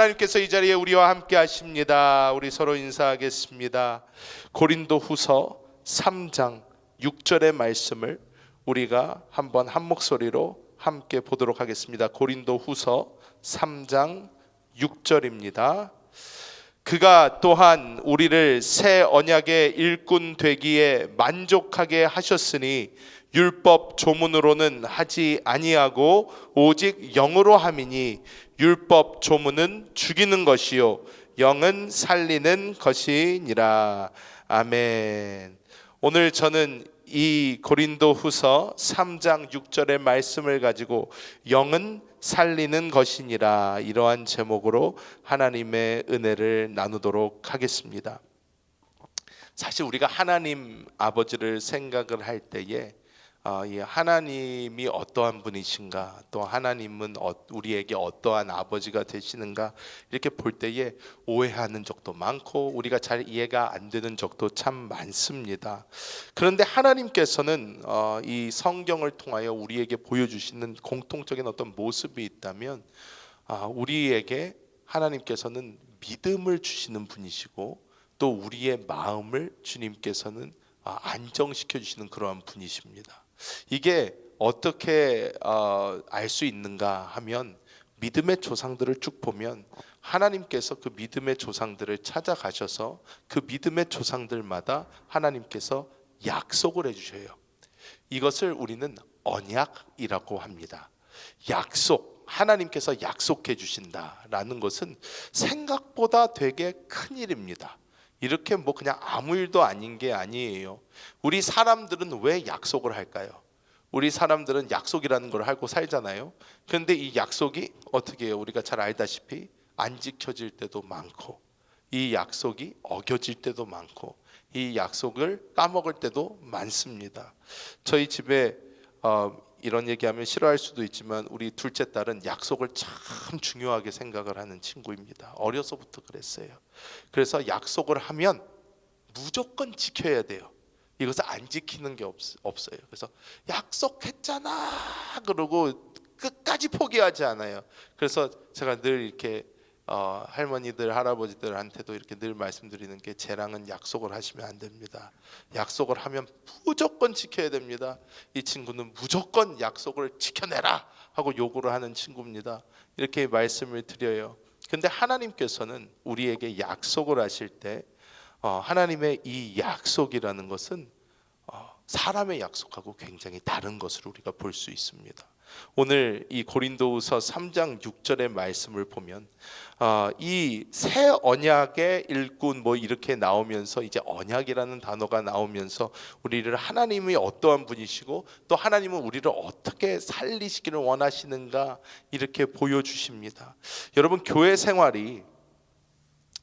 하나님께서 이 자리에 우리와 함께 하십니다. 우리 서로 인사하겠습니다. 고린도후서 3장 6절의 말씀을 우리가 한번 한 목소리로 함께 보도록 하겠습니다. 고린도후서 3장 6절입니다. 그가 또한 우리를 새 언약의 일꾼 되기에 만족하게 하셨으니 율법 조문으로는 하지 아니하고 오직 영으로 함이니 율법 조문은 죽이는 것이요 영은 살리는 것이니라. 아멘. 오늘 저는 이 고린도후서 3장 6절의 말씀을 가지고 영은 살리는 것이니라, 이러한 제목으로 하나님의 은혜를 나누도록 하겠습니다. 사실 우리가 하나님 아버지를 생각을 할 때에 이 하나님이 어떠한 분이신가, 또 하나님은 우리에게 어떠한 아버지가 되시는가, 이렇게 볼 때에 오해하는 적도 많고 우리가 잘 이해가 안 되는 적도 참 많습니다. 그런데 하나님께서는 이 성경을 통하여 우리에게 보여주시는 공통적인 어떤 모습이 있다면, 우리에게 하나님께서는 믿음을 주시는 분이시고 또 우리의 마음을 주님께서는 안정시켜 주시는 그러한 분이십니다. 이게 어떻게 알 수 있는가 하면, 믿음의 조상들을 쭉 보면 하나님께서 그 믿음의 조상들을 찾아가셔서 그 믿음의 조상들마다 하나님께서 약속을 해주셔요. 이것을 우리는 언약이라고 합니다. 약속, 하나님께서 약속해 주신다라는 것은 생각보다 되게 큰 일입니다. 이렇게 그냥 아무 일도 아닌 게 아니에요. 우리 사람들은 왜 약속을 할까요? 우리 사람들은 약속이라는 걸 하고 살잖아요. 그런데 이 약속이 어떻게 해요? 우리가 잘 알다시피 안 지켜질 때도 많고, 이 약속이 어겨질 때도 많고, 이 약속을 까먹을 때도 많습니다. 저희 집에 이런 얘기하면 싫어할 수도 있지만 우리 둘째 딸은 약속을 참 중요하게 생각을 하는 친구입니다. 어려서부터 그랬어요. 그래서 약속을 하면 무조건 지켜야 돼요. 이것을 안 지키는 게 없어요. 그래서 약속했잖아 그러고 끝까지 포기하지 않아요. 그래서 제가 늘 이렇게 할머니들 할아버지들한테도 이렇게 늘 말씀드리는 게, 쟤랑은 약속을 하시면 안 됩니다. 약속을 하면 무조건 지켜야 됩니다. 이 친구는 무조건 약속을 지켜내라 하고 요구를 하는 친구입니다. 이렇게 말씀을 드려요. 근데 하나님께서는 우리에게 약속을 하실 때 하나님의 이 약속이라는 것은 사람의 약속하고 굉장히 다른 것을 우리가 볼 수 있습니다. 오늘 이 고린도후서 3장 6절의 말씀을 보면 이 새 언약의 일꾼 이렇게 나오면서, 이제 언약이라는 단어가 나오면서 우리를 하나님이 어떠한 분이시고 또 하나님은 우리를 어떻게 살리시기를 원하시는가, 이렇게 보여주십니다. 여러분, 교회 생활이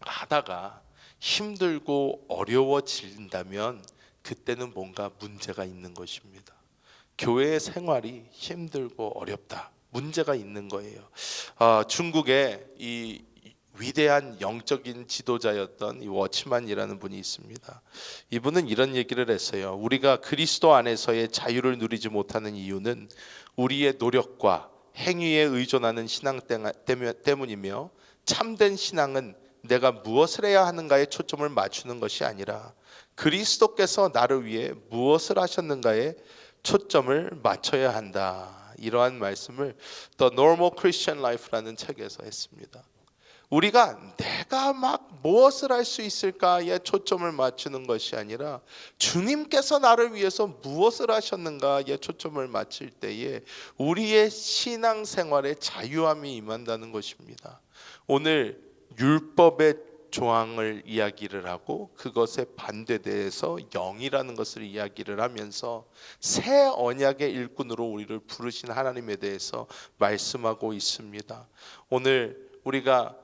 하다가 힘들고 어려워진다면 그때는 뭔가 문제가 있는 것입니다. 교회 생활이 힘들고 어렵다, 문제가 있는 거예요. 중국에 이 위대한 영적인 지도자였던 이 워치만이라는 분이 있습니다. 이분은 이런 얘기를 했어요. 우리가 그리스도 안에서의 자유를 누리지 못하는 이유는 우리의 노력과 행위에 의존하는 신앙 때문이며, 참된 신앙은 내가 무엇을 해야 하는가에 초점을 맞추는 것이 아니라 그리스도께서 나를 위해 무엇을 하셨는가에 초점을 맞춰야 한다. 이러한 말씀을 The Normal Christian Life라는 책에서 했습니다. 우리가 내가 무엇을 할 수 있을까에 초점을 맞추는 것이 아니라 주님께서 나를 위해서 무엇을 하셨는가에 초점을 맞출 때에 우리의 신앙생활에 자유함이 임한다는 것입니다. 오늘 율법의 조항을 이야기를 하고 그것에 반대돼서 영이라는 것을 이야기를 하면서 새 언약의 일꾼으로 우리를 부르신 하나님에 대해서 말씀하고 있습니다. 오늘 우리가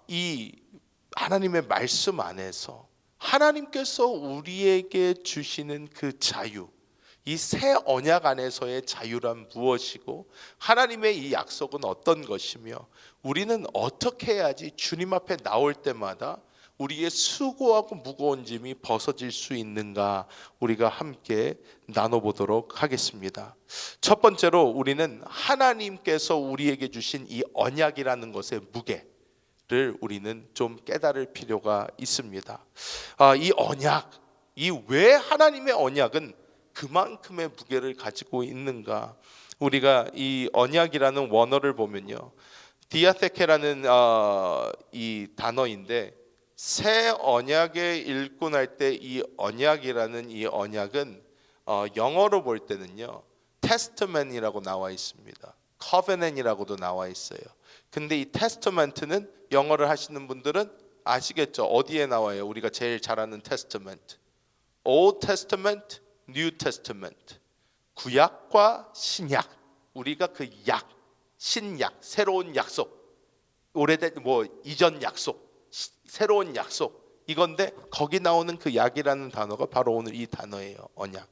이 하나님의 말씀 안에서 하나님께서 우리에게 주시는 그 자유, 이 새 언약 안에서의 자유란 무엇이고 하나님의 이 약속은 어떤 것이며 우리는 어떻게 해야지 주님 앞에 나올 때마다 우리의 수고하고 무거운 짐이 벗어질 수 있는가, 우리가 함께 나눠보도록 하겠습니다. 첫 번째로 우리는 하나님께서 우리에게 주신 이 언약이라는 것의 무게, 우리는 좀 깨달을 필요가 있습니다. 이 언약, 이 왜 하나님의 언약은 그만큼의 무게를 가지고 있는가? 우리가 이 언약이라는 원어를 보면요, 디아테케라는 이 단어인데, 새 언약에 읽고 날 때 이 언약이라는 이 언약은 영어로 볼 때는요, 테스트맨이라고 나와 있습니다. 커베넨이라고도 나와 있어요. 근데 이 테스트먼트는 영어를 하시는 분들은 아시겠죠? 어디에 나와요? 우리가 제일 잘 아는 테스트먼트, Old Testament, New Testament. 구약과 신약, 우리가 그 약, 신약, 새로운 약속, 오래된 이전 약속, 새로운 약속, 이건데 거기 나오는 그 약이라는 단어가 바로 오늘 이 단어예요. 언약.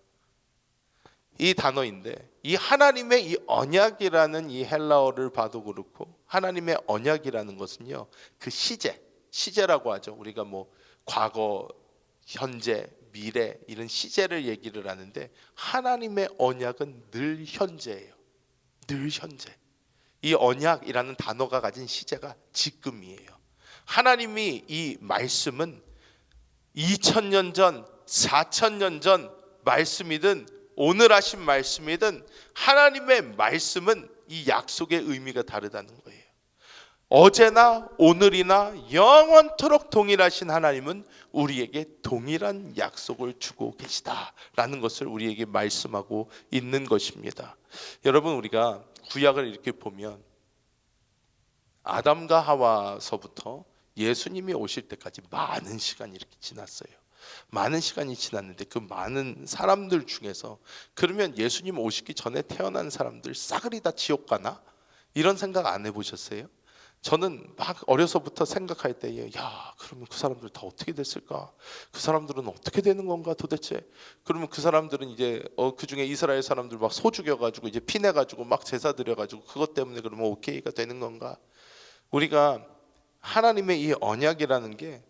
이 단어인데, 이 하나님의 이 언약이라는 이 헬라어를 봐도 그렇고, 하나님의 언약이라는 것은요, 그 시제라고 하죠. 우리가 과거, 현재, 미래 이런 시제를 얘기를 하는데, 하나님의 언약은 늘 현재예요. 늘 현재. 이 언약이라는 단어가 가진 시제가 지금이에요. 하나님이 이 말씀은 2000년 전, 4000년 전 말씀이든 오늘 하신 말씀이든, 하나님의 말씀은 이 약속의 의미가 다르다는 거예요. 어제나 오늘이나 영원토록 동일하신 하나님은 우리에게 동일한 약속을 주고 계시다라는 것을 우리에게 말씀하고 있는 것입니다. 여러분, 우리가 구약을 이렇게 보면 아담과 하와서부터 예수님이 오실 때까지 많은 시간이 이렇게 지났어요. 많은 시간이 지났는데 그 많은 사람들 중에서, 그러면 예수님 오시기 전에 태어난 사람들 싸그리 다 지옥 가나? 이런 생각 안 해보셨어요? 저는 막 어려서부터 생각할 때에, 그러면 그 사람들 다 어떻게 됐을까? 그 사람들은 어떻게 되는 건가 도대체? 그러면 그 사람들은 이제 그 중에 이스라엘 사람들 막 소 죽여가지고 이제 피내가지고 막 제사 드려가지고 그것 때문에 그러면 오케이가 되는 건가? 우리가 하나님의 이 언약이라는 게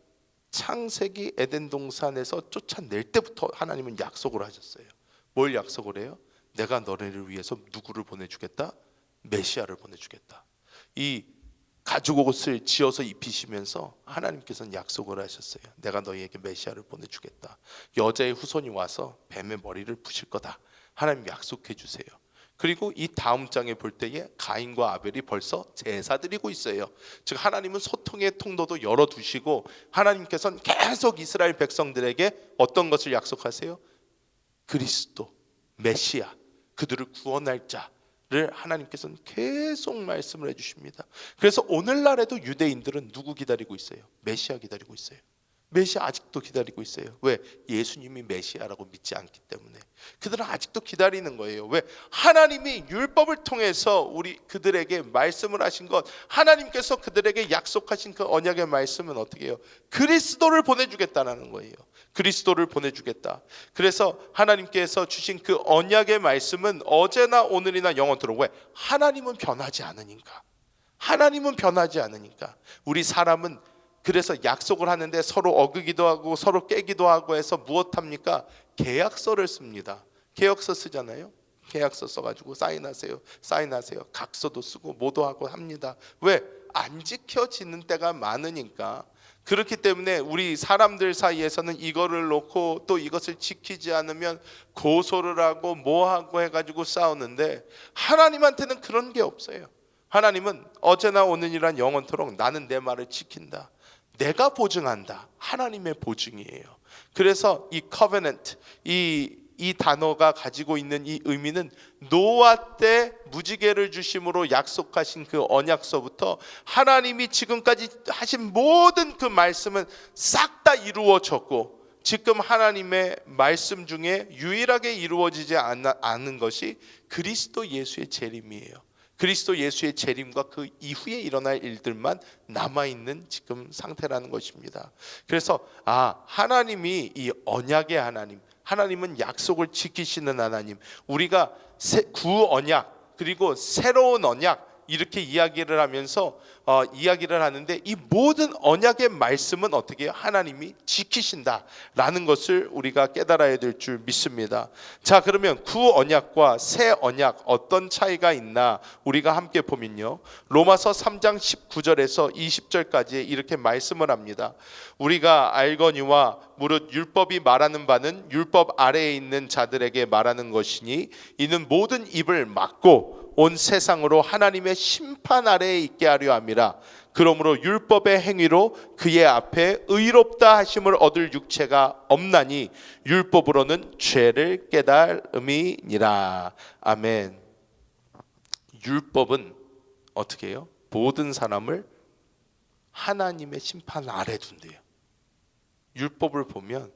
창세기 에덴 동산에서 쫓아낼 때부터 하나님은 약속을 하셨어요. 뭘 약속을 해요? 내가 너네를 위해서 누구를 보내주겠다? 메시아를 보내주겠다. 이 가죽 옷을 지어서 입히시면서 하나님께서는 약속을 하셨어요. 내가 너희에게 메시아를 보내주겠다. 여자의 후손이 와서 뱀의 머리를 부실 거다. 하나님 약속해 주세요. 그리고 이 다음 장에 볼 때에 가인과 아벨이 벌써 제사 드리고 있어요. 즉 하나님은 소통의 통로도 열어두시고, 하나님께서는 계속 이스라엘 백성들에게 어떤 것을 약속하세요? 그리스도, 메시아, 그들을 구원할 자를 하나님께서는 계속 말씀을 해주십니다. 그래서 오늘날에도 유대인들은 누구 기다리고 있어요? 메시아 기다리고 있어요. 메시아 아직도 기다리고 있어요. 왜? 예수님이 메시아라고 믿지 않기 때문에. 그들은 아직도 기다리는 거예요. 왜? 하나님이 율법을 통해서 그들에게 말씀을 하신 것, 하나님께서 그들에게 약속하신 그 언약의 말씀은 어떻게 해요? 그리스도를 보내주겠다는 거예요. 그리스도를 보내주겠다. 그래서 하나님께서 주신 그 언약의 말씀은 어제나 오늘이나 영원토록. 왜? 하나님은 변하지 않으니까. 하나님은 변하지 않으니까. 우리 사람은 그래서 약속을 하는데 서로 어기기도 하고 서로 깨기도 하고 해서 무엇합니까? 계약서를 씁니다. 계약서 쓰잖아요. 계약서 써가지고 사인하세요. 각서도 쓰고 뭐도 하고 합니다. 왜? 안 지켜지는 때가 많으니까. 그렇기 때문에 우리 사람들 사이에서는 이거를 놓고 또 이것을 지키지 않으면 고소를 하고 뭐하고 해가지고 싸우는데, 하나님한테는 그런 게 없어요. 하나님은 어제나 오늘이란 영원토록 나는 내 말을 지킨다. 내가 보증한다. 하나님의 보증이에요. 그래서 이 covenant, 이 단어가 가지고 있는 이 의미는 노아 때 무지개를 주심으로 약속하신 그 언약서부터 하나님이 지금까지 하신 모든 그 말씀은 싹 다 이루어졌고, 지금 하나님의 말씀 중에 유일하게 이루어지지 않은 것이 그리스도 예수의 재림이에요. 그리스도 예수의 재림과 그 이후에 일어날 일들만 남아있는 지금 상태라는 것입니다. 그래서 하나님이 이 언약의 하나님, 하나님은 약속을 지키시는 하나님, 우리가 구언약 그리고 새로운 언약, 이렇게 이야기를 하면서 이야기를 하는데, 이 모든 언약의 말씀은 어떻게 해요? 하나님이 지키신다라는 것을 우리가 깨달아야 될 줄 믿습니다. 자, 그러면 구 언약과 새 언약 어떤 차이가 있나 우리가 함께 보면요, 로마서 3장 19절에서 20절까지 이렇게 말씀을 합니다. 우리가 알거니와 무릇 율법이 말하는 바는 율법 아래에 있는 자들에게 말하는 것이니 이는 모든 입을 막고 온 세상으로 하나님의 심판 아래에 있게 하려 함이라. 그러므로 율법의 행위로 그의 앞에 의롭다 하심을 얻을 육체가 없나니 율법으로는 죄를 깨달음이니라. 아멘. 율법은 어떻게 해요? 모든 사람을 하나님의 심판 아래 둔대요. 율법을 보면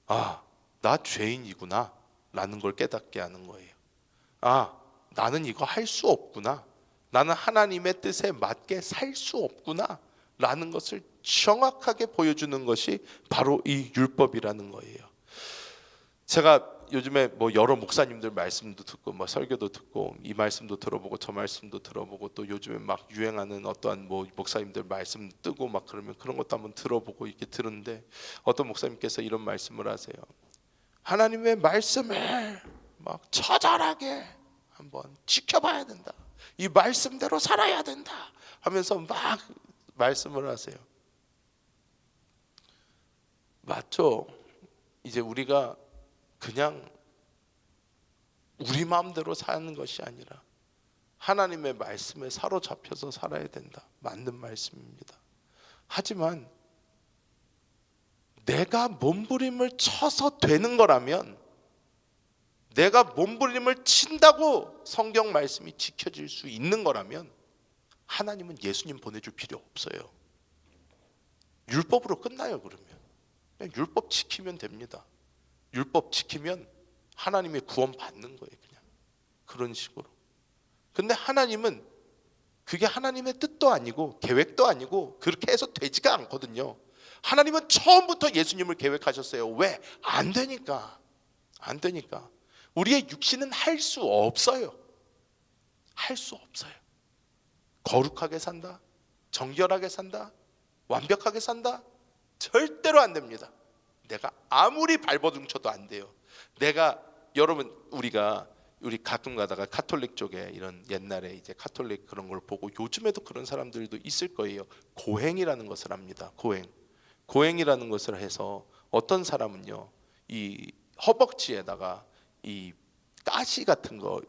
나 죄인이구나 라는 걸 깨닫게 하는 거예요. 나는 이거 할 수 없구나, 나는 하나님의 뜻에 맞게 살 수 없구나 라는 것을 정확하게 보여주는 것이 바로 이 율법이라는 거예요. 제가 요즘에 여러 목사님들 말씀도 듣고 설교도 듣고 이 말씀도 들어보고 저 말씀도 들어보고 또 요즘에 막 유행하는 어떠한 목사님들 말씀 뜨고 그러면 그런 것도 한번 들어보고 이렇게 들은데, 어떤 목사님께서 이런 말씀을 하세요. 하나님의 말씀을 처절하게 한번 지켜봐야 된다, 이 말씀대로 살아야 된다 하면서 막 말씀을 하세요. 맞죠? 이제 우리가 그냥 우리 마음대로 사는 것이 아니라 하나님의 말씀에 사로잡혀서 살아야 된다. 맞는 말씀입니다. 하지만 내가 몸부림을 쳐서 되는 거라면, 내가 몸부림을 친다고 성경 말씀이 지켜질 수 있는 거라면 하나님은 예수님 보내줄 필요 없어요. 율법으로 끝나요. 그러면 그냥 율법 지키면 됩니다. 율법 지키면 하나님의 구원 받는 거예요. 그냥 그런 식으로. 근데 하나님은 그게 하나님의 뜻도 아니고 계획도 아니고 그렇게 해서 되지가 않거든요. 하나님은 처음부터 예수님을 계획하셨어요. 왜? 안 되니까. 우리의 육신은 할 수 없어요. 할 수 없어요. 거룩하게 산다, 정결하게 산다, 완벽하게 산다, 절대로 안 됩니다. 내가 아무리 발버둥쳐도 안 돼요. 여러분, 우리 가끔 가다가 카톨릭 쪽에 이런 옛날에 이제 카톨릭 그런 걸 보고, 요즘에도 그런 사람들도 있을 거예요. 고행이라는 것을 합니다. 고행이라는 것을 해서 어떤 사람은요, 이 허벅지에다가 이 가시 같은 거,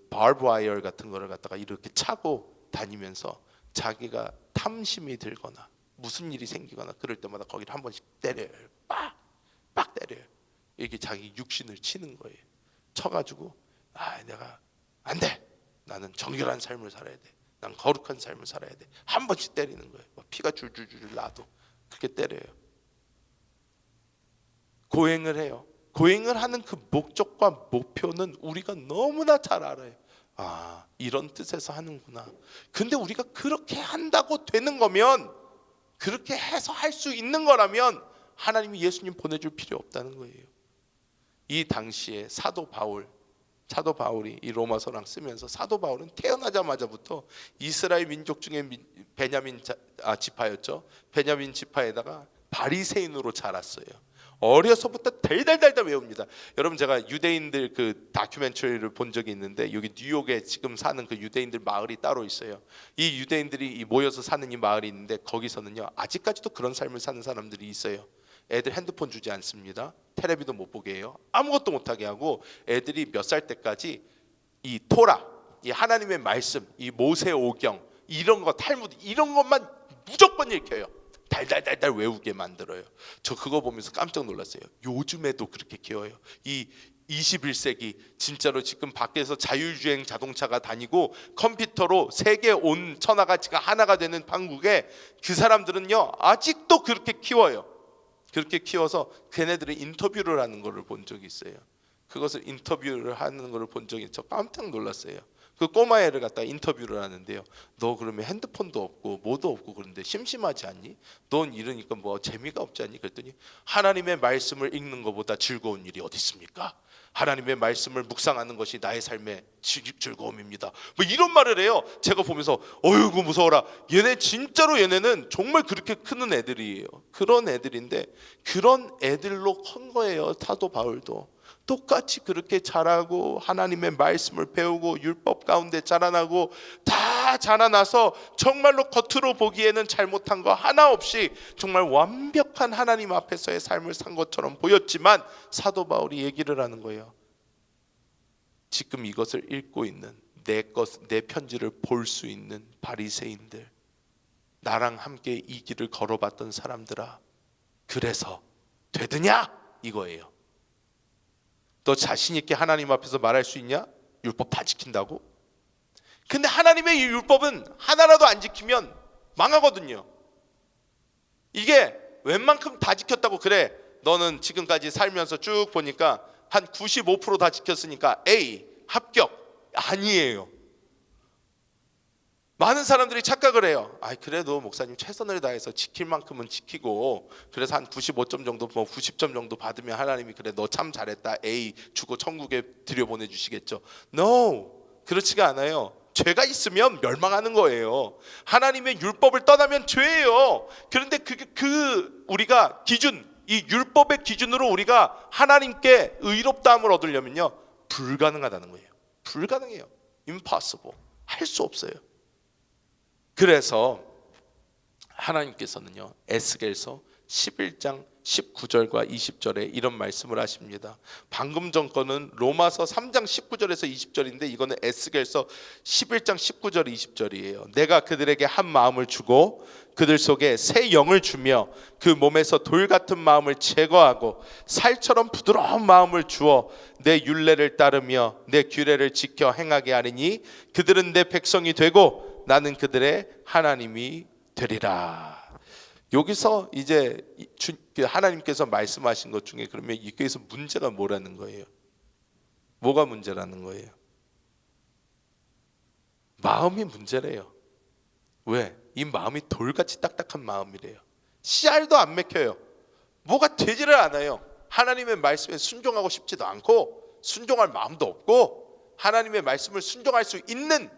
바브 와이어 같은 거를 갖다가 이렇게 차고 다니면서 자기가 탐심이 들거나 무슨 일이 생기거나 그럴 때마다 거기를 한 번씩 때려요. 빡 때려요. 이게 자기 육신을 치는 거예요. 쳐가지고 내가 안 돼, 나는 정결한 삶을 살아야 돼, 난 거룩한 삶을 살아야 돼, 한 번씩 때리는 거예요. 피가 줄줄줄 나도 그렇게 때려요. 고행을 해요. 고행을 하는 그 목적과 목표는 우리가 너무나 잘 알아요. 이런 뜻에서 하는구나. 근데 우리가 그렇게 한다고 되는 거면, 그렇게 해서 할 수 있는 거라면 하나님이 예수님 보내줄 필요 없다는 거예요. 이 당시에 사도 바울이 이 로마서랑 쓰면서, 사도 바울은 태어나자마자부터 이스라엘 민족 중에 베냐민 지파였죠. 베냐민 지파에다가 바리새인으로 자랐어요. 어려서부터 달달달달 외웁니다. 여러분, 제가 유대인들 그 다큐멘터리를 본 적이 있는데, 여기 뉴욕에 지금 사는 그 유대인들 마을이 따로 있어요. 이 유대인들이 모여서 사는 이 마을이 있는데, 거기서는요 아직까지도 그런 삶을 사는 사람들이 있어요. 애들 핸드폰 주지 않습니다. 텔레비도 못 보게 해요. 아무것도 못하게 하고, 애들이 몇 살 때까지 이 토라, 이 하나님의 말씀, 이 모세오경 이런 거, 탈무드 이런 것만 무조건 읽혀요. 달달달달 외우게 만들어요. 저 그거 보면서 깜짝 놀랐어요. 요즘에도 그렇게 키워요. 이 21세기 진짜로 지금 밖에서 자율주행 자동차가 다니고 컴퓨터로 세계 온 천하가 지금 하나가 되는 한국에 그 사람들은요 아직도 그렇게 키워요. 그렇게 키워서 걔네들이 인터뷰를 하는 거를 본 적이 있어요. 그것을 인터뷰를 하는 거를 본 적이, 저 깜짝 놀랐어요. 그 꼬마애를 갖다 인터뷰를 하는데요. 너 그러면 핸드폰도 없고 뭐도 없고 그런데 심심하지 않니? 넌 이러니까 뭐 재미가 없지 않니? 그랬더니 하나님의 말씀을 읽는 것보다 즐거운 일이 어디 있습니까? 하나님의 말씀을 묵상하는 것이 나의 삶의 즐거움입니다. 뭐 이런 말을 해요. 제가 보면서 어이구 무서워라. 얘네 진짜로 얘네는 정말 그렇게 크는 애들이에요. 그런 애들인데 그런 애들로 큰 거예요. 사도 바울도. 똑같이 그렇게 자라고 하나님의 말씀을 배우고 율법 가운데 자라나고 다 자라나서 정말로 겉으로 보기에는 잘못한 거 하나 없이 정말 완벽한 하나님 앞에서의 삶을 산 것처럼 보였지만 사도 바울이 얘기를 하는 거예요. 지금 이것을 읽고 있는 내 편지를 볼 수 있는 바리새인들, 나랑 함께 이 길을 걸어봤던 사람들아, 그래서 되드냐? 이거예요. 너 자신 있게 하나님 앞에서 말할 수 있냐? 율법 다 지킨다고? 근데 하나님의 이 율법은 하나라도 안 지키면 망하거든요. 이게 웬만큼 다 지켰다고 그래. 너는 지금까지 살면서 쭉 보니까 한 95% 다 지켰으니까 A 합격. 아니에요. 많은 사람들이 착각을 해요. 그래도 목사님 최선을 다해서 지킬 만큼은 지키고 그래서 한 95점 정도, 뭐 90점 정도 받으면 하나님이 그래 너 참 잘했다 A 주고 천국에 들여보내주시겠죠. No, 그렇지가 않아요. 죄가 있으면 멸망하는 거예요. 하나님의 율법을 떠나면 죄예요. 그런데 우리가 이 율법의 기준으로 우리가 하나님께 의롭다함을 얻으려면요 불가능하다는 거예요. 불가능해요. Impossible. 할 수 없어요. 그래서 하나님께서는요 에스겔서 11장 19절과 20절에 이런 말씀을 하십니다. 방금 전 거는 로마서 3장 19절에서 20절인데 이거는 에스겔서 11장 19절 20절이에요. 내가 그들에게 한 마음을 주고 그들 속에 새 영을 주며 그 몸에서 돌 같은 마음을 제거하고 살처럼 부드러운 마음을 주어 내 율례를 따르며 내 규례를 지켜 행하게 하리니 그들은 내 백성이 되고 나는 그들의 하나님이 되리라. 여기서 이제 하나님께서 말씀하신 것 중에 그러면 여기에서 문제가 뭐라는 거예요? 뭐가 문제라는 거예요? 마음이 문제래요. 왜? 이 마음이 돌같이 딱딱한 마음이래요. 씨알도 안 맥혀요. 뭐가 되지를 않아요. 하나님의 말씀에 순종하고 싶지도 않고 순종할 마음도 없고 하나님의 말씀을 순종할 수 있는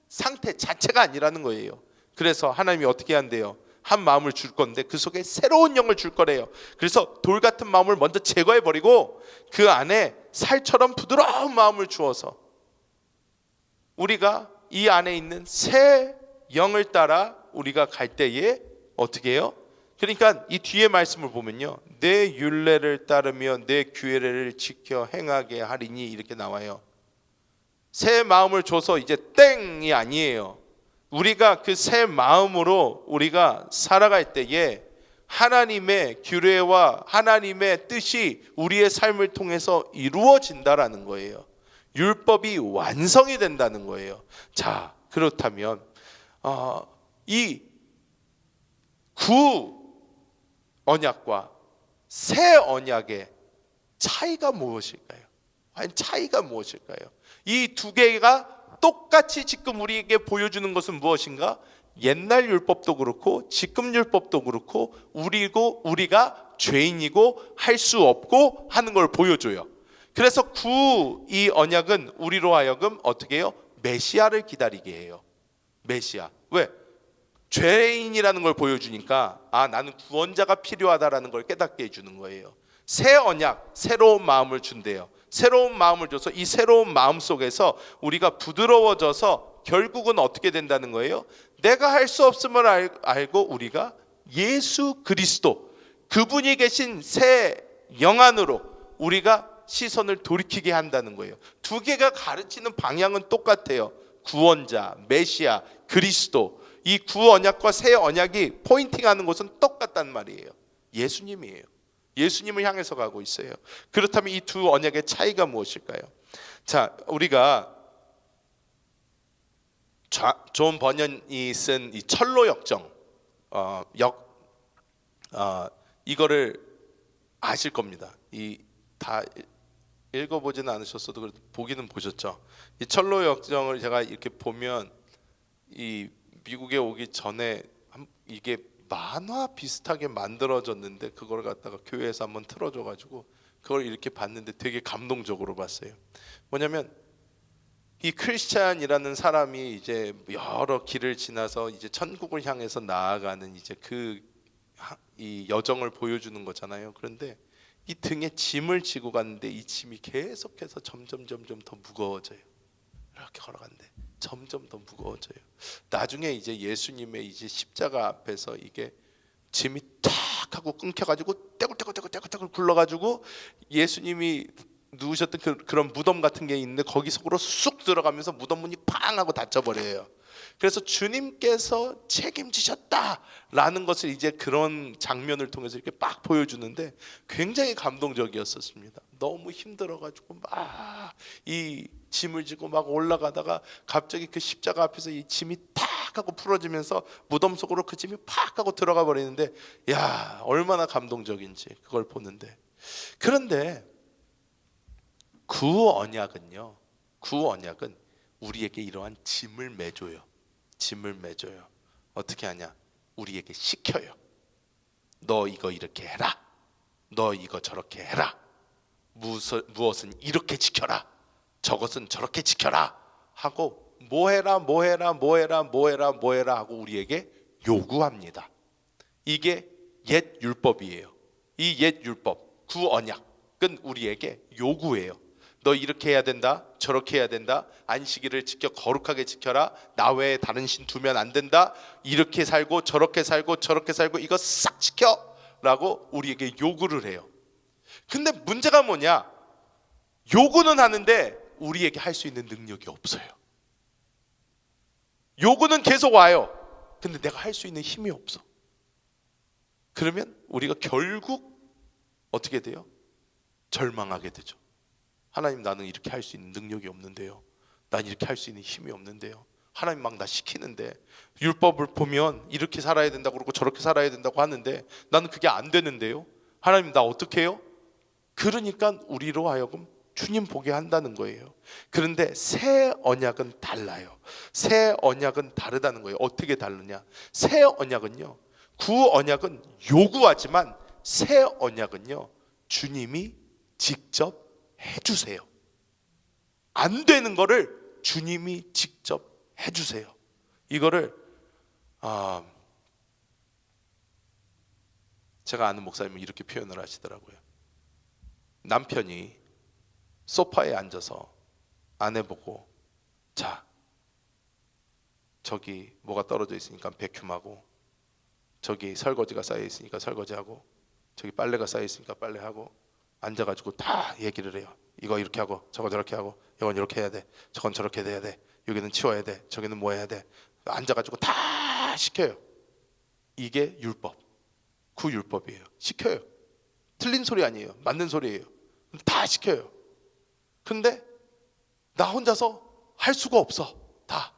상태 자체가 아니라는 거예요. 그래서 하나님이 어떻게 한대요? 한 마음을 줄 건데 그 속에 새로운 영을 줄 거래요. 그래서 돌 같은 마음을 먼저 제거해버리고 그 안에 살처럼 부드러운 마음을 주어서 우리가 이 안에 있는 새 영을 따라 우리가 갈 때에 어떻게 해요? 그러니까 이 뒤에 말씀을 보면요 내 율례를 따르며 내 규례를 지켜 행하게 하리니 이렇게 나와요. 새 마음을 줘서 이제 땡이 아니에요. 우리가 그 새 마음으로 우리가 살아갈 때에 하나님의 규례와 하나님의 뜻이 우리의 삶을 통해서 이루어진다라는 거예요. 율법이 완성이 된다는 거예요. 자, 그렇다면 이 구 언약과 새 언약의 차이가 무엇일까요? 과연 차이가 무엇일까요? 이 두 개가 똑같이 지금 우리에게 보여주는 것은 무엇인가? 옛날 율법도 그렇고 지금 율법도 그렇고 우리가 죄인이고 할 수 없고 하는 걸 보여줘요. 그래서 이 언약은 우리로 하여금 어떻게 해요? 메시아를 기다리게 해요. 메시아. 왜? 죄인이라는 걸 보여주니까 나는 구원자가 필요하다라는 걸 깨닫게 해주는 거예요. 새 언약, 새로운 마음을 준대요. 새로운 마음을 줘서 이 새로운 마음 속에서 우리가 부드러워져서 결국은 어떻게 된다는 거예요? 내가 할 수 없음을 알고 우리가 예수 그리스도 그분이 계신 새 영 안으로 우리가 시선을 돌이키게 한다는 거예요. 두 개가 가르치는 방향은 똑같아요. 구원자, 메시아, 그리스도. 이 구 언약과 새 언약이 포인팅하는 것은 똑같단 말이에요. 예수님이에요. 예수님을 향해서 가고 있어요. 그렇다면 이 두 언약의 차이가 무엇일까요? 자, 우리가 존 번연이 쓴 이 철로 역정 이거를 아실 겁니다. 다 읽어보지는 않으셨어도 그래도 보기는 보셨죠. 이 철로 역정을 제가 이렇게 보면 이 미국에 오기 전에 이게 만화 비슷하게 만들어졌는데 그걸 갖다가 교회에서 한번 틀어줘가지고 그걸 이렇게 봤는데 되게 감동적으로 봤어요. 뭐냐면 이 크리스찬이라는 사람이 이제 여러 길을 지나서 이제 천국을 향해서 나아가는 이제 이 여정을 보여주는 거잖아요. 그런데 이 등에 짐을 지고 갔는데 이 짐이 계속해서 점점 더 무거워져요. 이렇게 걸어갔는데 점점 더 무거워져요. 나중에 이제 예수님의 이제 십자가 앞에서 이게 짐이 탁 하고 끊겨가지고 떼굴떼굴 굴러가지고 예수님이 누우셨던 그런 무덤 같은 게 있는데 거기 속으로 쑥 들어가면서 무덤 문이 팡 하고 닫혀버려요. 그래서 주님께서 책임지셨다라는 것을 이제 그런 장면을 통해서 이렇게 빡 보여주는데 굉장히 감동적이었었습니다. 너무 힘들어가지고 막 이 짐을 지고 막 올라가다가 갑자기 그 십자가 앞에서 이 짐이 탁 하고 풀어지면서 무덤 속으로 그 짐이 팍 하고 들어가 버리는데 야 얼마나 감동적인지 그걸 보는데 그런데 구언약은 우리에게 이러한 짐을 매줘요. 짐을 매줘요. 어떻게 하냐? 우리에게 시켜요. 너 이거 이렇게 해라. 너 이거 저렇게 해라. 무엇은 이렇게 지켜라. 저것은 저렇게 지켜라. 하고 뭐 해라 하고 우리에게 요구합니다. 이게 옛 율법이에요. 이 옛 율법, 구언약은 우리에게 요구해요. 너 이렇게 해야 된다. 저렇게 해야 된다. 안식일을 지켜 거룩하게 지켜라. 나 외에 다른 신 두면 안 된다. 이렇게 살고 저렇게 살고 저렇게 살고 이거 싹 지켜라고 우리에게 요구를 해요. 근데 문제가 뭐냐? 요구는 하는데 우리에게 할 수 있는 능력이 없어요. 요구는 계속 와요. 근데 내가 할 수 있는 힘이 없어. 그러면 우리가 결국 어떻게 돼요? 절망하게 되죠. 하나님, 나는 이렇게 할 수 있는 능력이 없는데요. 난 이렇게 할 수 있는 힘이 없는데요. 하나님 막 나 시키는데 율법을 보면 이렇게 살아야 된다고 그러고 저렇게 살아야 된다고 하는데 나는 그게 안 되는데요. 하나님 나 어떻게 해요? 그러니까 우리로 하여금 주님 보게 한다는 거예요. 그런데 새 언약은 달라요. 새 언약은 다르다는 거예요. 어떻게 다르냐? 새 언약은요, 구 언약은 요구하지만 새 언약은요, 주님이 직접 해주세요. 안 되는 거를 주님이 직접 해주세요. 이거를 제가 아는 목사님은 이렇게 표현을 하시더라고요. 남편이 소파에 앉아서 아내 보고, 자, 저기 뭐가 떨어져 있으니까 백큐하고, 저기 설거지가 쌓여 있으니까 설거지하고, 저기 빨래가 쌓여 있으니까 빨래하고, 앉아가지고 다 얘기를 해요. 이거 이렇게 하고 저거 저렇게 하고, 이건 이렇게 해야 돼, 저건 저렇게 해야 돼, 여기는 치워야 돼, 저기는 뭐 해야 돼. 앉아가지고 다 시켜요. 이게 율법, 구율법이에요. 시켜요. 틀린 소리 아니에요. 맞는 소리예요. 다 시켜요. 근데 나 혼자서 할 수가 없어. 다.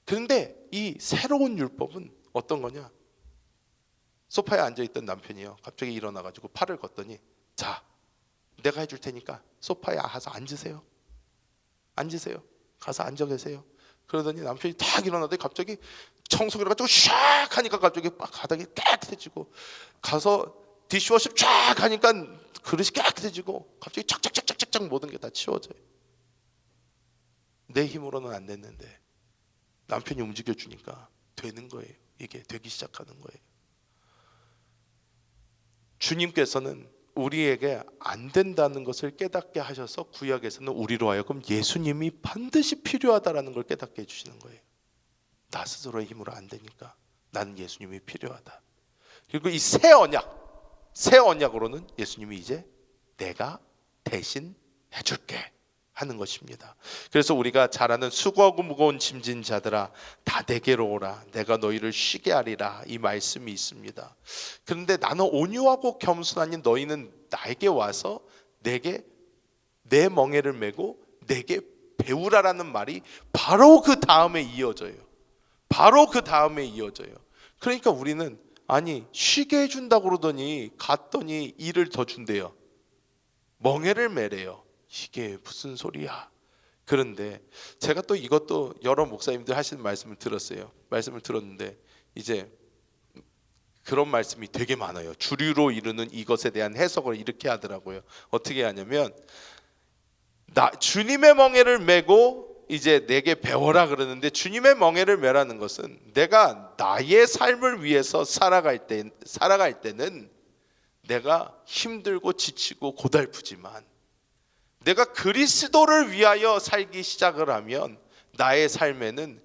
그런데 이 새로운 율법은 어떤 거냐? 소파에 앉아있던 남편이요, 갑자기 일어나가지고 팔을 걷더니, 자, 내가 해줄 테니까 소파에 가서 앉으세요. 앉으세요. 가서 앉아 계세요. 그러더니 남편이 탁 일어나더니 갑자기 청소기를 가지고 샥 하니까 갑자기 바닥이 깨끗해지고, 가서 디시워셔 쫙 하니까 그릇이 깨끗해지고, 갑자기 착착착착착 모든 게 다 치워져요. 내 힘으로는 안 됐는데 남편이 움직여주니까 되는 거예요. 이게 되기 시작하는 거예요. 주님께서는 우리에게 안 된다는 것을 깨닫게 하셔서 구약에서는 우리로 하여금 예수님이 반드시 필요하다라는 걸 깨닫게 해주시는 거예요. 나 스스로의 힘으로 안 되니까 나는 예수님이 필요하다. 그리고 이 새 언약으로는 예수님이 이제 내가 대신 해줄게 하는 것입니다. 그래서 우리가 잘 아는 수고하고 무거운 짐진 자들아 다 내게로 오라, 내가 너희를 쉬게 하리라, 이 말씀이 있습니다. 그런데 나는 온유하고 겸손하니 너희는 나에게 와서 내게 내 멍에를 메고 내게 배우라라는 말이 바로 그 다음에 이어져요. 바로 그 다음에 이어져요. 그러니까 우리는, 아니 쉬게 해준다고 그러더니 갔더니 일을 더 준대요. 멍에를 매래요. 이게 무슨 소리야? 그런데 제가 또 이것도 여러 목사님들 하시는 말씀을 들었어요. 말씀을 들었는데 이제 그런 말씀이 되게 많아요. 주류로 이루는 이것에 대한 해석을 이렇게 하더라고요. 어떻게 하냐면 주님의 멍에를 메고 이제 내게 배워라 그러는데, 주님의 멍에를 메라는 것은 내가 나의 삶을 위해서 살아갈 때는 내가 힘들고 지치고 고달프지만 내가 그리스도를 위하여 살기 시작을 하면 나의 삶에는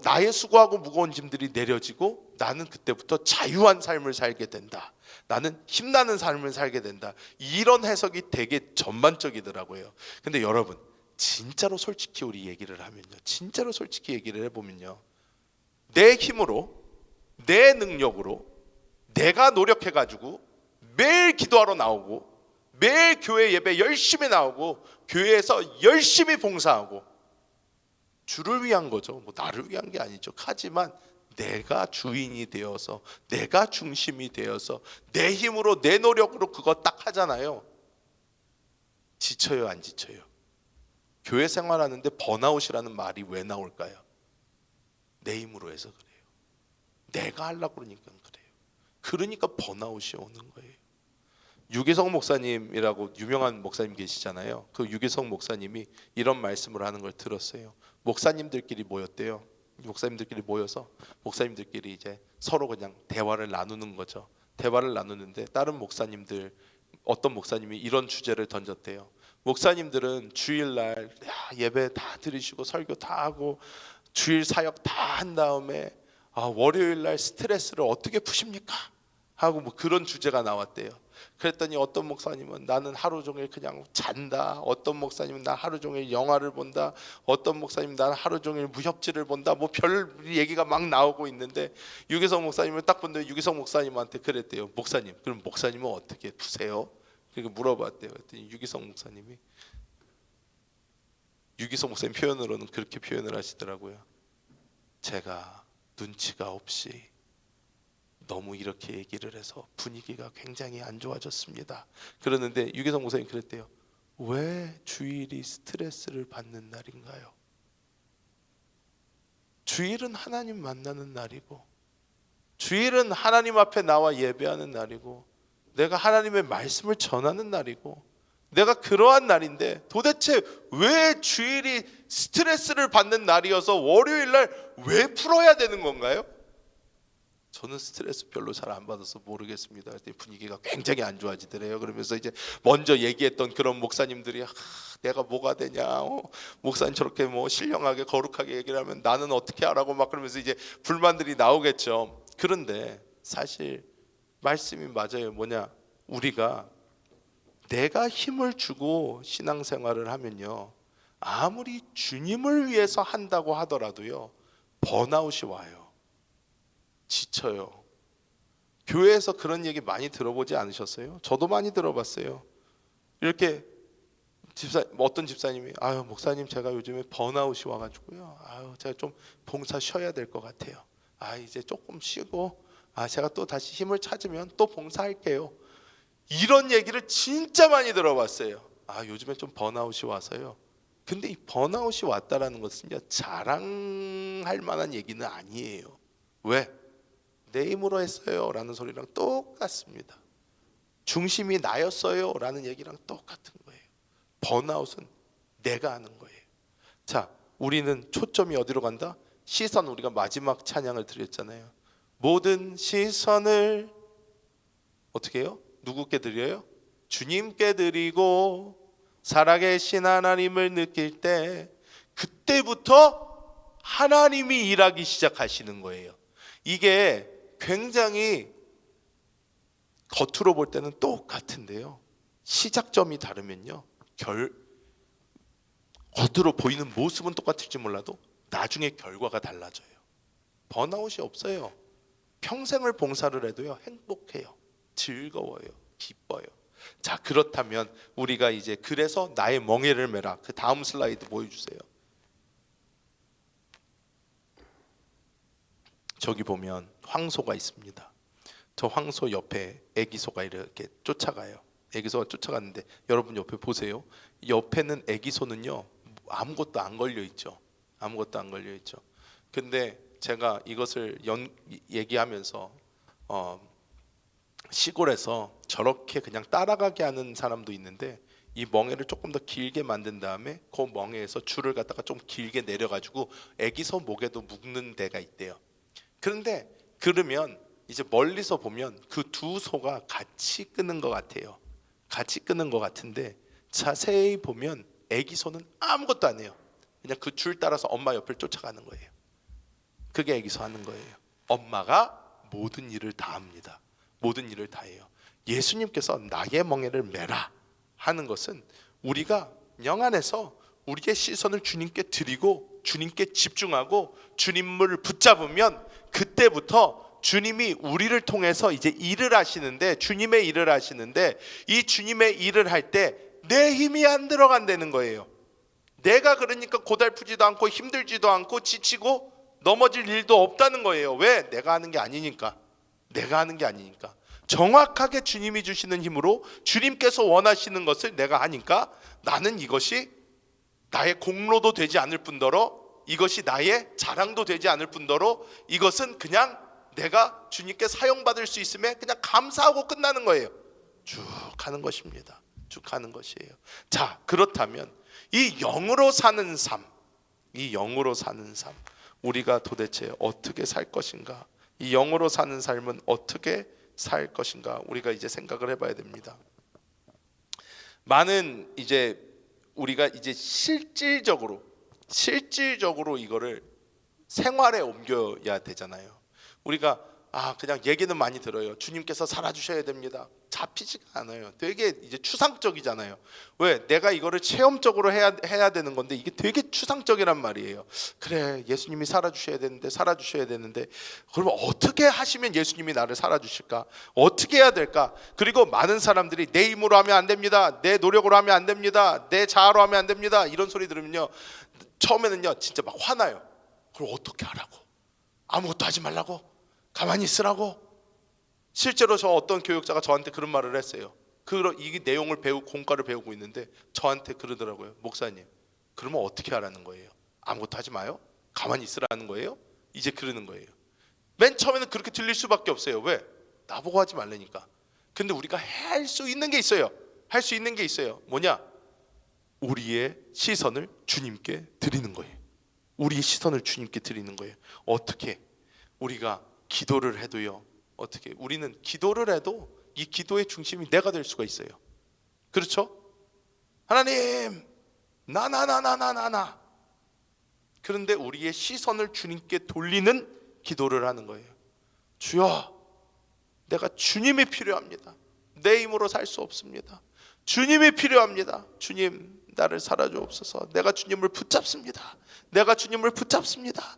나의 수고하고 무거운 짐들이 내려지고 나는 그때부터 자유한 삶을 살게 된다. 나는 힘나는 삶을 살게 된다. 이런 해석이 되게 전반적이더라고요. 근데 여러분, 진짜로 솔직히 우리 얘기를 하면요, 진짜로 솔직히 얘기를 해보면요, 내 힘으로, 내 능력으로 내가 노력해가지고 매일 기도하러 나오고 매일 교회 예배 열심히 나오고 교회에서 열심히 봉사하고 주를 위한 거죠. 뭐 나를 위한 게 아니죠. 하지만 내가 주인이 되어서, 내가 중심이 되어서 내 힘으로 내 노력으로 그거 딱 하잖아요. 지쳐요, 안 지쳐요? 교회 생활하는데 번아웃이라는 말이 왜 나올까요? 내 힘으로 해서 그래요. 내가 하려고 그러니까 그래요. 그러니까 번아웃이 오는 거예요. 유기성 목사님이라고 유명한 목사님 계시잖아요. 그 유기성 목사님이 이런 말씀을 하는 걸 들었어요. 목사님들끼리 모였대요. 목사님들끼리 모여서 목사님들끼리 이제 서로 그냥 대화를 나누는 거죠. 대화를 나누는데 다른 목사님들, 어떤 목사님이 이런 주제를 던졌대요. 목사님들은 주일날 예배 다 드리시고 설교 다 하고 주일 사역 다 한 다음에 월요일날 스트레스를 어떻게 푸십니까? 하고 뭐 그런 주제가 나왔대요. 그랬더니 어떤 목사님은 나는 하루 종일 그냥 잔다. 어떤 목사님은 나 하루 종일 영화를 본다. 어떤 목사님은 나는 하루 종일 무협지를 본다. 뭐 별 얘기가 막 나오고 있는데 유기성 목사님을 딱 본데 유기성 목사님한테 그랬대요. 목사님, 그럼 목사님은 어떻게 푸세요? 그렇게 물어봤대요. 그랬더니 유기성 목사님 표현으로는 그렇게 표현을 하시더라고요. 제가 눈치가 없이 너무 이렇게 얘기를 해서 분위기가 굉장히 안 좋아졌습니다. 그러는데 유기성 목사님 그랬대요. 왜 주일이 스트레스를 받는 날인가요? 주일은 하나님 만나는 날이고, 주일은 하나님 앞에 나와 예배하는 날이고, 내가 하나님의 말씀을 전하는 날이고, 내가 그러한 날인데 도대체 왜 주일이 스트레스를 받는 날이어서 월요일날 왜 풀어야 되는 건가요? 저는 스트레스 별로 잘 안 받아서 모르겠습니다. 분위기가 굉장히 안 좋아지더래요. 그러면서 이제 먼저 얘기했던 그런 목사님들이 내가 뭐가 되냐, 목사님 저렇게 뭐 신령하게 거룩하게 얘기를 하면 나는 어떻게 하라고 막 그러면서 이제 불만들이 나오겠죠. 그런데 사실 말씀이 맞아요. 뭐냐, 우리가 내가 힘을 주고 신앙생활을 하면요, 아무리 주님을 위해서 한다고 하더라도요 번아웃이 와요. 지쳐요. 교회에서 그런 얘기 많이 들어보지 않으셨어요? 저도 많이 들어봤어요. 이렇게 어떤 집사님이 목사님 제가 요즘에 번아웃이 와가지고요, 제가 좀 봉사 쉬어야 될 것 같아요. 이제 조금 쉬고 제가 또 다시 힘을 찾으면 또 봉사할게요. 이런 얘기를 진짜 많이 들어봤어요. 요즘에 좀 번아웃이 와서요. 근데 이 번아웃이 왔다라는 것은요, 자랑할 만한 얘기는 아니에요. 왜? 내 힘으로 했어요 라는 소리랑 똑같습니다. 중심이 나였어요 라는 얘기랑 똑같은 거예요. 번아웃은 내가 하는 거예요. 자, 우리는 초점이 어디로 간다? 시선, 우리가 마지막 찬양을 드렸잖아요. 모든 시선을 어떻게 해요? 누구께 드려요? 주님께 드리고 살아계신 하나님을 느낄 때, 그때부터 하나님이 일하기 시작하시는 거예요. 이게 굉장히 겉으로 볼 때는 똑같은데요, 시작점이 다르면요, 겉으로 보이는 모습은 똑같을지 몰라도 나중에 결과가 달라져요. 번아웃이 없어요. 평생을 봉사를 해도요 행복해요. 즐거워요. 기뻐요. 자, 그렇다면 우리가 이제 그래서 나의 멍에를 메라, 그 다음 슬라이드 보여주세요. 저기 보면 황소가 있습니다. 저 황소 옆에 애기소가 이렇게 쫓아가요. 애기소가 쫓아갔는데 여러분 옆에 보세요. 옆에는 애기소는요 아무것도 안 걸려 있죠. 아무것도 안 걸려 있죠. 근데 제가 이것을 얘기하면서 시골에서 저렇게 그냥 따라가게 하는 사람도 있는데 이 멍에를 조금 더 길게 만든 다음에 그 멍에에서 줄을 갖다가 좀 길게 내려가지고 애기소 목에도 묶는 데가 있대요. 그런데 그러면 이제 멀리서 보면 그 두 소가 같이 끄는 것 같아요. 같이 끄는 것 같은데 자세히 보면 애기소는 아무것도 안 해요. 그냥 그 줄 따라서 엄마 옆을 쫓아가는 거예요. 그게 애기소 하는 거예요. 엄마가 모든 일을 다 합니다. 모든 일을 다 해요. 예수님께서 나의 멍에를 메라 하는 것은 우리가 영 안에서 우리의 시선을 주님께 드리고 주님께 집중하고 주님을 붙잡으면 그때부터 주님이 우리를 통해서 이제 일을 하시는데, 주님의 일을 하시는데, 이 주님의 일을 할 때 내 힘이 안 들어간다는 거예요. 내가 그러니까 고달프지도 않고 힘들지도 않고 지치고 넘어질 일도 없다는 거예요. 왜? 내가 하는 게 아니니까. 내가 하는 게 아니니까. 정확하게 주님이 주시는 힘으로 주님께서 원하시는 것을 내가 하니까 나는 이것이 나의 공로도 되지 않을 뿐더러 이것이 나의 자랑도 되지 않을 뿐더러 이것은 그냥 내가 주님께 사용받을 수 있음에 그냥 감사하고 끝나는 거예요. 쭉 하는 것입니다. 쭉 하는 것이에요. 자, 그렇다면 이 영으로 사는 삶, 이 영으로 사는 삶, 우리가 도대체 어떻게 살 것인가? 이 영으로 사는 삶은 어떻게 살 것인가? 우리가 이제 생각을 해봐야 됩니다. 많은 이제 우리가 이제 실질적으로 이거를 생활에 옮겨야 되잖아요. 우리가 그냥 얘기는 많이 들어요. 주님께서 살아주셔야 됩니다. 잡히지가 않아요. 되게 이제 추상적이잖아요. 왜? 내가 이거를 체험적으로 해야 되는 건데 이게 되게 추상적이란 말이에요. 그래, 예수님이 살아주셔야 되는데 그러면 어떻게 하시면 예수님이 나를 살아주실까? 어떻게 해야 될까? 그리고 많은 사람들이 내 힘으로 하면 안 됩니다. 내 노력으로 하면 안 됩니다. 내 자아로 하면 안 됩니다. 이런 소리 들으면요, 처음에는요 진짜 막 화나요. 그럼 어떻게 하라고? 아무것도 하지 말라고? 가만히 있으라고? 실제로 저 어떤 교육자가 저한테 그런 말을 했어요. 이 내용을 공과를 배우고 있는데 저한테 그러더라고요. 목사님, 그러면 어떻게 하라는 거예요? 아무것도 하지 마요? 가만히 있으라는 거예요? 이제 그러는 거예요. 맨 처음에는 그렇게 들릴 수밖에 없어요. 왜? 나보고 하지 말라니까. 근데 우리가 할 수 있는 게 있어요. 할 수 있는 게 있어요. 뭐냐? 우리의 시선을 주님께 드리는 거예요. 우리의 시선을 주님께 드리는 거예요. 어떻게? 우리가 기도를 해도요, 어떻게? 우리는 기도를 해도 이 기도의 중심이 내가 될 수가 있어요. 그렇죠? 하나님, 나. 그런데 우리의 시선을 주님께 돌리는 기도를 하는 거예요. 주여, 내가 주님이 필요합니다. 내 힘으로 살 수 없습니다. 주님이 필요합니다. 주님, 나를 살아주옵소서. 내가 주님을 붙잡습니다. 내가 주님을 붙잡습니다.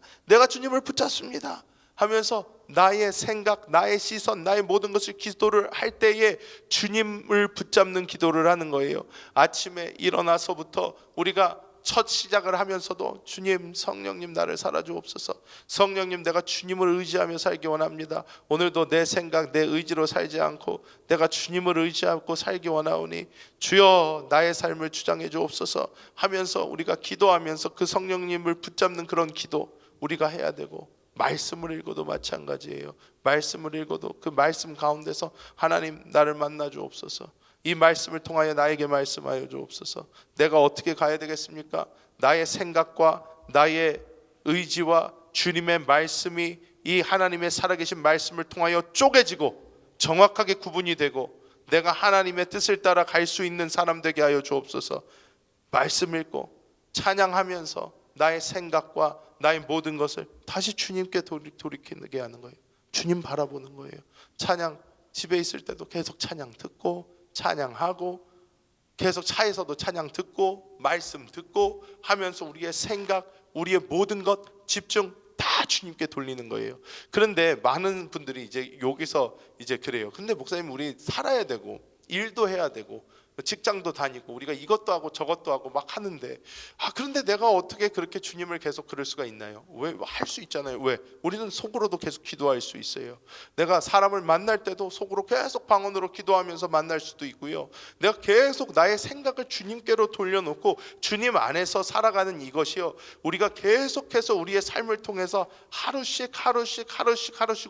하면서 나의 생각, 나의 시선, 나의 모든 것을 기도를 할 때에 주님을 붙잡는 기도를 하는 거예요. 아침에 일어나서부터 우리가 첫 시작을 하면서도 주님, 성령님 나를 살아주옵소서. 성령님, 내가 주님을 의지하며 살기 원합니다. 오늘도 내 생각, 내 의지로 살지 않고 내가 주님을 의지하고 살기 원하오니 주여 나의 삶을 주장해 주옵소서 하면서 우리가 기도하면서 그 성령님을 붙잡는 그런 기도 우리가 해야 되고, 말씀을 읽어도 마찬가지예요. 말씀을 읽어도 그 말씀 가운데서 하나님, 나를 만나 주옵소서. 이 말씀을 통하여 나에게 말씀하여 주옵소서. 내가 어떻게 가야 되겠습니까? 나의 생각과 나의 의지와 주님의 말씀이 이 하나님의 살아계신 말씀을 통하여 쪼개지고 정확하게 구분이 되고 내가 하나님의 뜻을 따라 갈 수 있는 사람 되게 하여 주옵소서. 말씀 읽고 찬양하면서 나의 생각과 나의 모든 것을 다시 주님께 돌이키게 하는 거예요. 주님 바라보는 거예요. 찬양, 집에 있을 때도 계속 찬양 듣고 찬양하고, 계속 차에서도 찬양 듣고 말씀 듣고 하면서 우리의 생각, 우리의 모든 것 집중 다 주님께 돌리는 거예요. 그런데 많은 분들이 이제 여기서 이제 그래요. 근데 목사님, 우리 살아야 되고 일도 해야 되고 직장도 다니고 우리가 이것도 하고 저것도 하고 막 하는데, 그런데 내가 어떻게 그렇게 주님을 계속 그럴 수가 있나요? 왜? 할 수 있잖아요. 왜? 우리는 속으로도 계속 기도할 수 있어요. 내가 사람을 만날 때도 속으로 계속 방언으로 기도하면서 만날 수도 있고요. 내가 계속 나의 생각을 주님께로 돌려놓고 주님 안에서 살아가는 이것이요, 우리가 계속해서 우리의 삶을 통해서 하루씩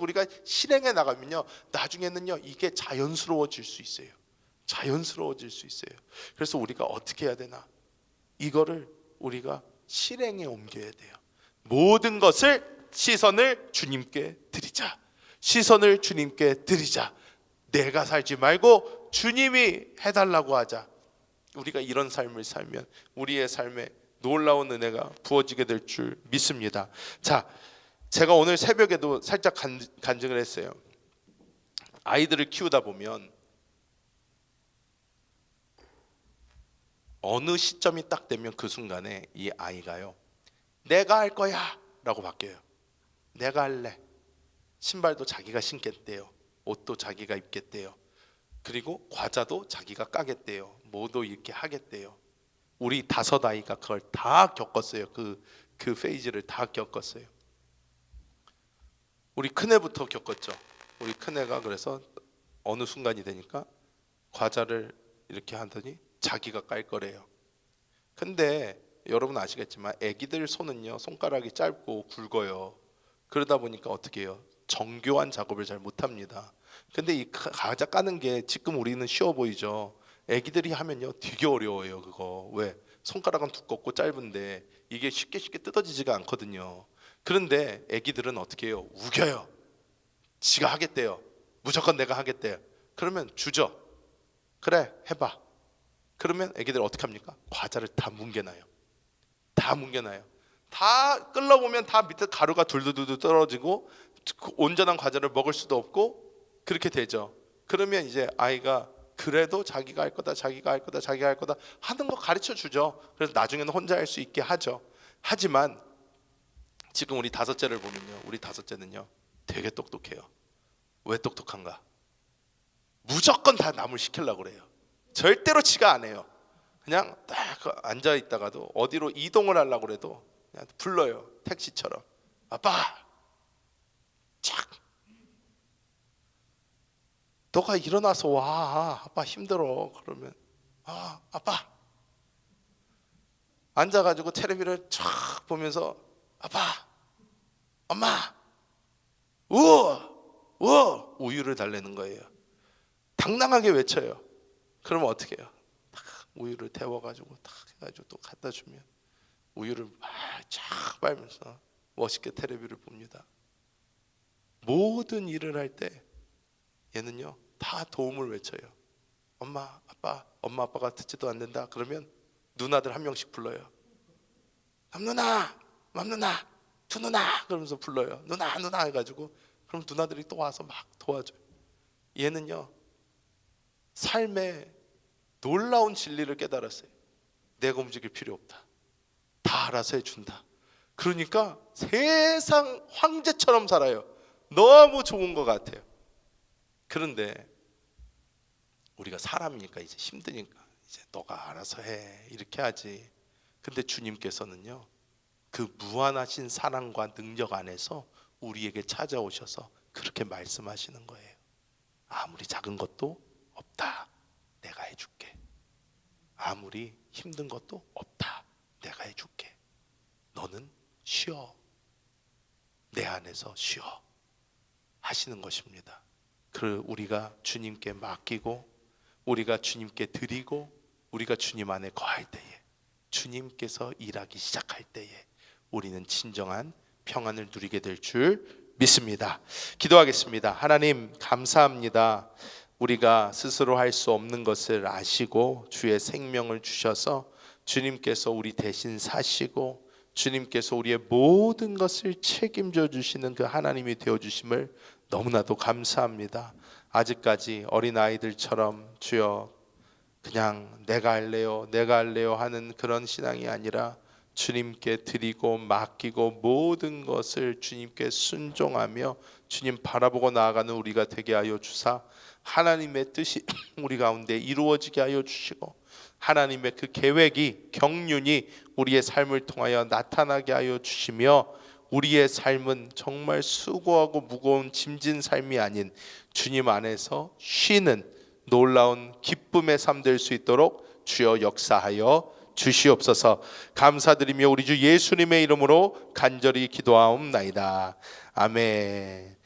우리가 실행해 나가면요, 나중에는요 이게 자연스러워질 수 있어요. 자연스러워질 수 있어요. 그래서 우리가 어떻게 해야 되나? 이거를 우리가 실행에 옮겨야 돼요. 모든 것을 시선을 주님께 드리자. 시선을 주님께 드리자. 내가 살지 말고 주님이 해달라고 하자. 우리가 이런 삶을 살면 우리의 삶에 놀라운 은혜가 부어지게 될 줄 믿습니다. 자, 제가 오늘 새벽에도 살짝 간증을 했어요. 아이들을 키우다 보면 어느 시점이 딱 되면 그 순간에 이 아이가요, 내가 할 거야 라고 바뀌어요. 내가 할래. 신발도 자기가 신겠대요. 옷도 자기가 입겠대요. 그리고 과자도 자기가 까겠대요. 뭐도 이렇게 하겠대요. 우리 5 아이가 그걸 다 겪었어요. 그 페이지를 다 겪었어요. 우리 큰애부터 겪었죠. 우리 큰애가 그래서 어느 순간이 되니까 과자를 이렇게 하더니 자기가 깔 거래요. 근데 여러분 아시겠지만 애기들 손은요, 손가락이 짧고 굵어요. 그러다 보니까 어떻게 해요? 정교한 작업을 잘 못합니다. 근데 이 과자 까는 게 지금 우리는 쉬워 보이죠. 애기들이 하면요 되게 어려워요. 그거 왜? 손가락은 두껍고 짧은데 이게 쉽게 뜯어지지가 않거든요. 그런데 애기들은 어떻게 해요? 우겨요. 지가 하겠대요. 무조건 내가 하겠대요. 그러면 주죠. 그래 해봐. 그러면 애기들 어떻게 합니까? 과자를 다 뭉개놔요. 다 뭉개놔요. 다 끌러보면 다 밑에 가루가 둘둘둘 떨어지고 온전한 과자를 먹을 수도 없고 그렇게 되죠. 그러면 이제 아이가 그래도 자기가 할 거다 하는 거 가르쳐 주죠. 그래서 나중에는 혼자 할 수 있게 하죠. 하지만 지금 우리 5째를 보면요, 우리 5째는요 되게 똑똑해요. 왜 똑똑한가? 무조건 다 남을 시키려고 그래요. 절대로 지가 안 해요. 그냥 딱 앉아 있다가도 어디로 이동을 하려고 그래도 그냥 불러요. 택시처럼. 아빠, 착. 너가 일어나서 와. 아빠 힘들어. 그러면 아빠. 앉아가지고 텔레비를 쫙 보면서 아빠, 엄마, 우유를 달래는 거예요. 당당하게 외쳐요. 그러면 어떻게 해요? 탁 우유를 데워가지고 탁 해가지고 또 갖다 주면 우유를 쫙 빨면서 멋있게 텔레비를 봅니다. 모든 일을 할 때 얘는요 다 도움을 외쳐요. 엄마 아빠가 듣지도 않는다 그러면 누나들 한 명씩 불러요. 삼누나, 맘누나, 두누나 그러면서 불러요. 누나 해가지고 그럼 누나들이 또 와서 막 도와줘요. 얘는요 삶의 놀라운 진리를 깨달았어요. 내가 움직일 필요 없다. 다 알아서 해준다. 그러니까 세상 황제처럼 살아요. 너무 좋은 것 같아요. 그런데 우리가 사람이니까 이제 힘드니까 이제 너가 알아서 해 이렇게 하지. 근데 주님께서는요 그 무한하신 사랑과 능력 안에서 우리에게 찾아오셔서 그렇게 말씀하시는 거예요. 아무리 작은 것도 없다. 내가 해줄게. 아무리 힘든 것도 없다. 내가 해줄게. 너는 쉬어. 내 안에서 쉬어. 하시는 것입니다. 그 우리가 주님께 맡기고 우리가 주님께 드리고 우리가 주님 안에 거할 때에 주님께서 일하기 시작할 때에 우리는 진정한 평안을 누리게 될 줄 믿습니다. 기도하겠습니다. 하나님 감사합니다. 우리가 스스로 할 수 없는 것을 아시고 주의 생명을 주셔서 주님께서 우리 대신 사시고 주님께서 우리의 모든 것을 책임져 주시는 그 하나님이 되어 주심을 너무나도 감사합니다. 아직까지 어린아이들처럼 주여 그냥 내가 할래요 하는 그런 신앙이 아니라 주님께 드리고 맡기고 모든 것을 주님께 순종하며 주님 바라보고 나아가는 우리가 되게 하여 주사 하나님의 뜻이 우리 가운데 이루어지게 하여 주시고 하나님의 그 계획이 경륜이 우리의 삶을 통하여 나타나게 하여 주시며 우리의 삶은 정말 수고하고 무거운 짐진 삶이 아닌 주님 안에서 쉬는 놀라운 기쁨의 삶 될 수 있도록 주여 역사하여 주시옵소서. 감사드리며 우리 주 예수님의 이름으로 간절히 기도하옵나이다. 아멘.